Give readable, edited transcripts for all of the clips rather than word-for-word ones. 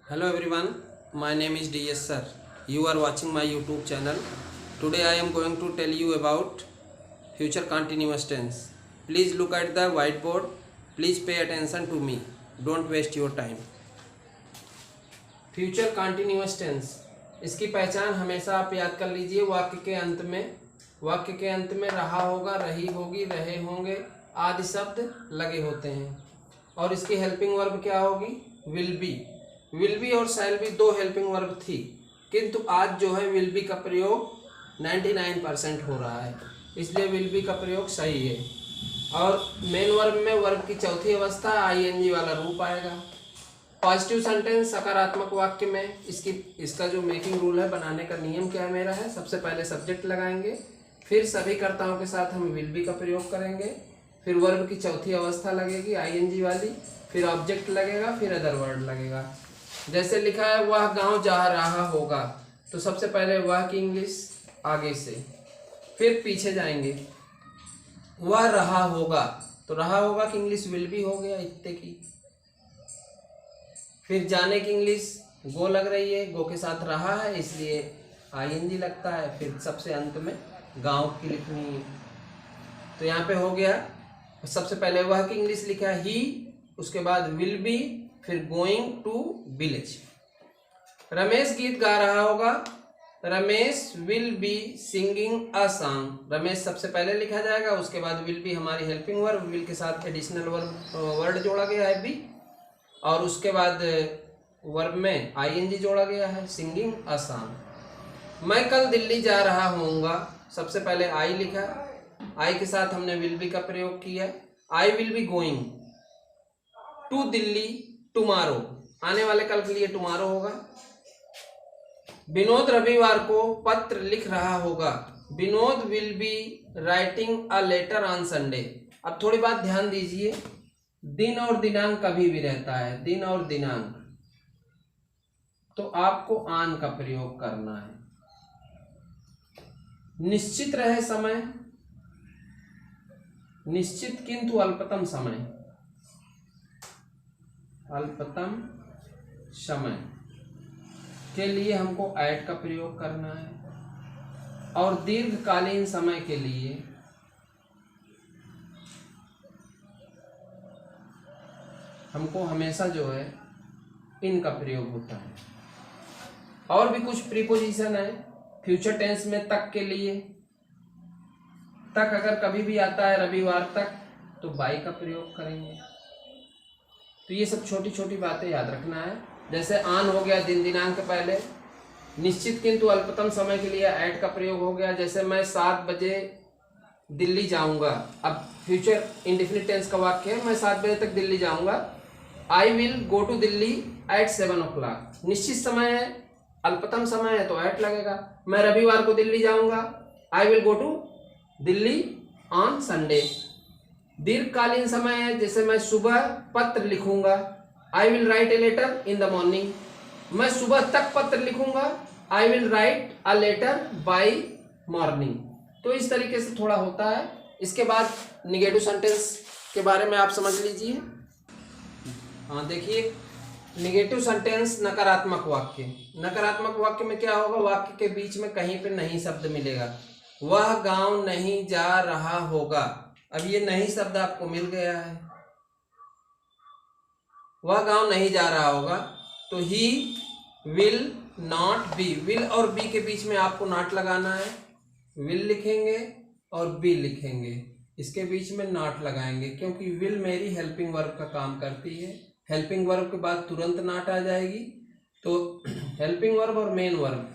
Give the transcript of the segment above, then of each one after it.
Hello everyone, my name is DS sir. You are watching my YouTube channel. Today I am going to tell you about future continuous tense. Please look at the whiteboard. Please pay attention to me. Don't waste your time. Future continuous tense, इसकी पहचान हमेशा आप याद कर लीजिए। वाक्य के अंत में रहा होगा, रही होगी, रहे होंगे आदि शब्द लगे होते हैं। और इसकी हेल्पिंग वर्ब क्या होगी? विल बी और शैल बी दो हेल्पिंग वर्ब थी, किंतु आज जो है विल बी का प्रयोग 99% हो रहा है, इसलिए विल बी का प्रयोग सही है। और मेन वर्ब में वर्ब की चौथी अवस्था आईएनजी वाला रूप आएगा। पॉजिटिव सेंटेंस सकारात्मक वाक्य में इसका जो मेकिंग रूल है, बनाने का नियम क्या मेरा है, सबसे पहले सब्जेक्ट लगाएंगे, फिर सभी कर्ताओं के साथ हम विल बी का प्रयोग करेंगे, फिर वर्ब की चौथी अवस्था लगेगी आईएनजी वाली, फिर ऑब्जेक्ट लगेगा, फिर अदर वर्ड लगेगा। जैसे लिखा है वह गांव जा रहा होगा, तो सबसे पहले वह की इंग्लिश आगे से, फिर पीछे जाएंगे। वह रहा होगा, तो रहा होगा की इंग्लिश विल बी हो गया इत्ते की। फिर जाने की इंग्लिश गो लग रही है, गो के साथ रहा है इसलिए आईएनजी लगता है। फिर सबसे अंत में गांव की लिखनी है, तो यहाँ पे हो गया। सबसे पहले वह की इंग्लिश लिखा है ही, उसके बाद विल बी, फिर गोइंग टू विलेज। रमेश गीत गा रहा होगा, Ramesh will be singing a song. Ramesh सबसे पहले लिखा जाएगा, उसके बाद विल बी हमारी हेल्पिंग वर्ब, विल के साथ एडिशनल वर्ड जोड़ा गया है बी, और उसके बाद वर्ब में आईएनजी जोड़ा गया है सिंगिंग अ सॉन्ग। मैं कल दिल्ली जा रहा हूँगा, सबसे पहले आई लिखा, आई के साथ हमने विल बी का प्रयोग किया। I will be going to Delhi tomorrow, आने वाले कल के लिए टुमारो होगा। विनोद रविवार को पत्र लिख रहा होगा, Vinod will be writing a later on Sunday. अब थोड़ी बात ध्यान दीजिए, दिन और दिनांक कभी भी रहता है, दिन और दिनांक, तो आपको आन का प्रयोग करना है। निश्चित रहे समय, निश्चित किंतु अल्पतम समय, अल्पतम समय के लिए हमको ऐड का प्रयोग करना है। और दीर्घकालीन समय के लिए हमको हमेशा जो है इनका प्रयोग होता है। और भी कुछ प्रीपोजिशन है फ्यूचर टेंस में। तक के लिए, तक अगर कभी भी आता है रविवार तक, तो बाई का प्रयोग करेंगे। तो ये सब छोटी छोटी बातें याद रखना है। जैसे आन हो गया दिन दिनांक के पहले, निश्चित किंतु अल्पतम समय के लिए ऐड का प्रयोग हो गया। जैसे मैं 7 बजे दिल्ली जाऊंगा, अब फ्यूचर इंडेफिनिट टेंस का वाक्य है, मैं 7 बजे तक दिल्ली जाऊंगा। I will go to Delhi at 7 o'clock। निश्चित समय है, अल्पतम समय है, तो ऐट लगेगा। मैं रविवार को दिल्ली जाऊंगा, I will go to Delhi on Sunday. दीर्घकालीन समय है, जैसे मैं सुबह पत्र लिखूंगा, I will write a letter in the morning. मैं सुबह तक पत्र लिखूंगा, I will write a letter by morning. तो इस तरीके से थोड़ा होता है। इसके बाद निगेटिव सेंटेंस के बारे में आप समझ लीजिए। हाँ देखिए, निगेटिव सेंटेंस नकारात्मक वाक्य। नकारात्मक वाक्य में क्या होगा? वाक्य के बीच में कहीं पे नहीं शब्द मिलेगा। वह गांव नहीं जा रहा होगा, अब ये नहीं शब्द आपको मिल गया है, वह गांव नहीं जा रहा होगा, तो ही विल नॉट बी। विल और बी के बीच में आपको नॉट लगाना है। विल लिखेंगे और बी लिखेंगे, इसके बीच में नॉट लगाएंगे, क्योंकि विल मेरी हेल्पिंग वर्ब का काम करती है। हेल्पिंग वर्ब के बाद तुरंत नॉट आ जाएगी, तो हेल्पिंग वर्ब और मेन वर्ब,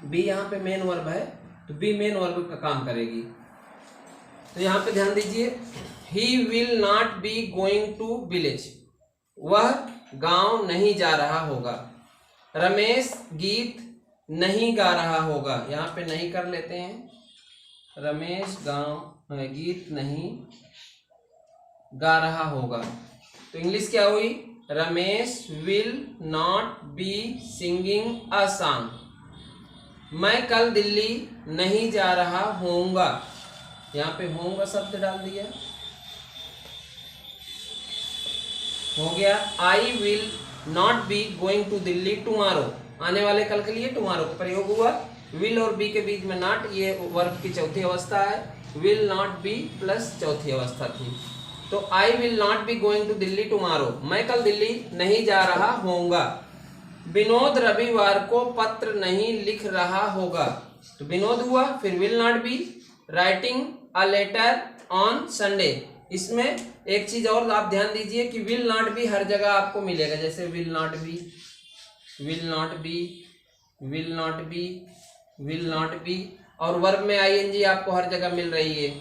बी यहाँ पे मेन वर्ब है, तो बी मेन वर्ब का काम करेगी। तो यहाँ पे ध्यान दीजिए, he will not be going to village, वह गांव नहीं जा रहा होगा। रमेश गीत नहीं गा रहा होगा, यहाँ पे नहीं कर लेते हैं, रमेश गीत नहीं गा रहा होगा, तो इंग्लिश क्या हुई? Ramesh will not be singing a song. मैं कल दिल्ली नहीं जा रहा होऊंगा, यहाँ पे होऊंगा शब्द डाल दिया, हो गया। I will not be going to Delhi tomorrow, आने वाले कल के लिए टुमारो का प्रयोग हुआ। विल और बी के बीच में नॉट, ये वर्ब की चौथी अवस्था है। विल नॉट बी प्लस चौथी अवस्था थी। तो I will not be going to Delhi tomorrow, मैं कल दिल्ली नहीं जा रहा होऊंगा। विनोद रविवार को पत्र नहीं लिख रहा होगा, तो विनोद हुआ, फिर will not be writing a later on Sunday. इसमें एक चीज और आप ध्यान दीजिए कि विल नॉट बी हर जगह आपको मिलेगा, जैसे will not B, will not B, will not B, will not B, और वर्ब में आईएनजी आपको हर जगह मिल रही है।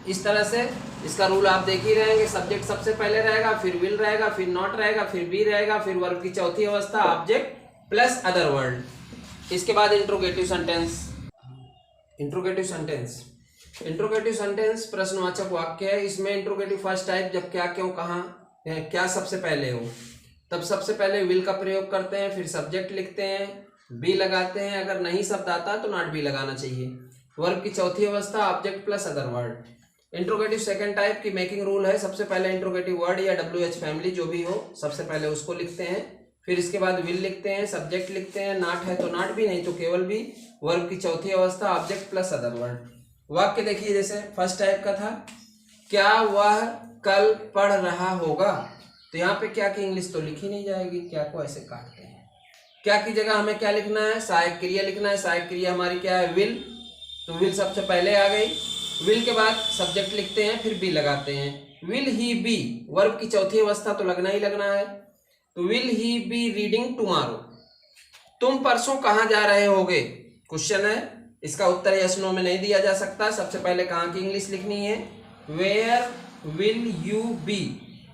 इस तरह से इसका रूल आप देख ही रहेंगे, सब्जेक्ट सबसे पहले रहेगा, फिर विल रहेगा, फिर नॉट रहेगा, फिर बी रहेगा, फिर वर्ब की चौथी अवस्था ऑब्जेक्ट प्लस अदर वर्ड। इसके बाद interrogative sentence. Interrogative sentence, interrogative sentence प्रश्नवाचक वाक्य है। इसमें इंट्रोगेटिव फर्स्ट टाइप जब क्या क्यों कहाँ क्या सबसे पहले हो, तब सबसे पहले विल का प्रयोग करते हैं, फिर सब्जेक्ट लिखते हैं, बी लगाते हैं, अगर नहीं शब्द आता तो नॉट बी लगाना चाहिए। वर्ब की चौथी अवस्था object plus other word. Interrogative second type की मेकिंग रूल है, सबसे पहले इंट्रोगेटिव वर्ड या WH फैमिली जो भी हो सबसे पहले उसको लिखते हैं, फिर इसके बाद विल लिखते हैं, सब्जेक्ट लिखते हैं, नॉट है तो नॉट भी, नहीं तो केवल भी। वर्ब की चौथी अवस्था ऑब्जेक्ट प्लस अदर वर्ड। वाक्य देखिए, जैसे फर्स्ट टाइप का था, क्या वह कल पढ़ रहा होगा, तो यहाँ पे क्या की इंग्लिश तो लिखी नहीं जाएगी, क्या को ऐसे काटते हैं। क्या की जगह हमें क्या लिखना है, सहायक क्रिया लिखना है। सहायक क्रिया हमारी क्या है, विल, तो विल सबसे पहले आ गई। विल के बाद सब्जेक्ट लिखते हैं, फिर बी लगाते हैं। विल ही बी, वर्ब की चौथी अवस्था तो लगना ही लगना है, तो will he be reading tomorrow, तुम परसों कहाँ जा रहे होगे, क्वेश्चन है, इसका उत्तर यस नो में नहीं दिया जा सकता। सबसे पहले कहाँ की इंग्लिश लिखनी है, where will you be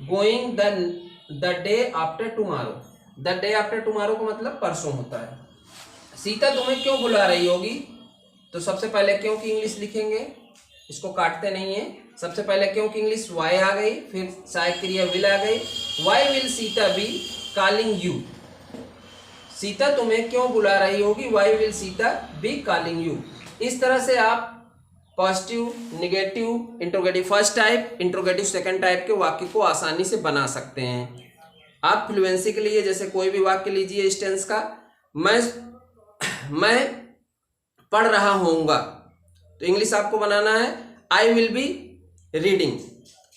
going the day after tomorrow. The day after tomorrow का मतलब परसों होता है। सीता तुम्हें क्यों बुला रही होगी, तो सबसे पहले क्यों की इंग्लिश लिखेंगे, इसको काटते नहीं है। सबसे पहले क्यों की इंग्लिश वाई आ गई, फिर सहायक क्रिया विल आ गई। Why will Sita be calling you, Sita तुम्हें क्यों बुला रही होगी, why will Sita be calling you. इस तरह से आप positive, negative, interrogative first type, interrogative second type के वाक्य को आसानी से बना सकते हैं। आप फ्लुएंसी के लिए जैसे कोई भी वाक्य लीजिए इस टेंस का, मैं पढ़ रहा होऊंगा, तो इंग्लिश आपको बनाना है आई विल बी रीडिंग।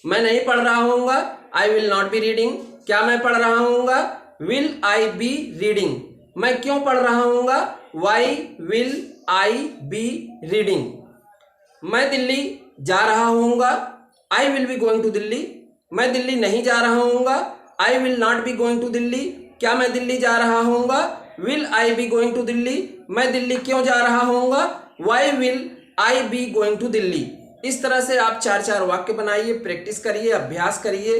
मैं नहीं पढ़ रहा होऊंगा, I will not be reading. क्या मैं पढ़ रहा होऊंगा, विल आई बी रीडिंग। मैं क्यों पढ़ रहा होऊंगा, why will I be reading. मैं दिल्ली जा रहा होऊंगा, I will be going to Delhi. मैं दिल्ली नहीं जा रहा होऊंगा, I will not be going to Delhi. क्या मैं दिल्ली जा रहा होऊंगा, will I be going to Delhi. मैं दिल्ली क्यों जा रहा होऊंगा, why will I be going to Delhi. इस तरह से आप 4-4 वाक्य बनाइए, प्रैक्टिस करिए, अभ्यास करिए,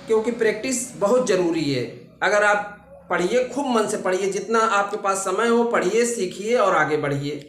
क्योंकि प्रैक्टिस बहुत जरूरी है। अगर आप पढ़िए, खूब मन से पढ़िए, जितना आपके पास समय हो पढ़िए, सीखिए और आगे बढ़िए।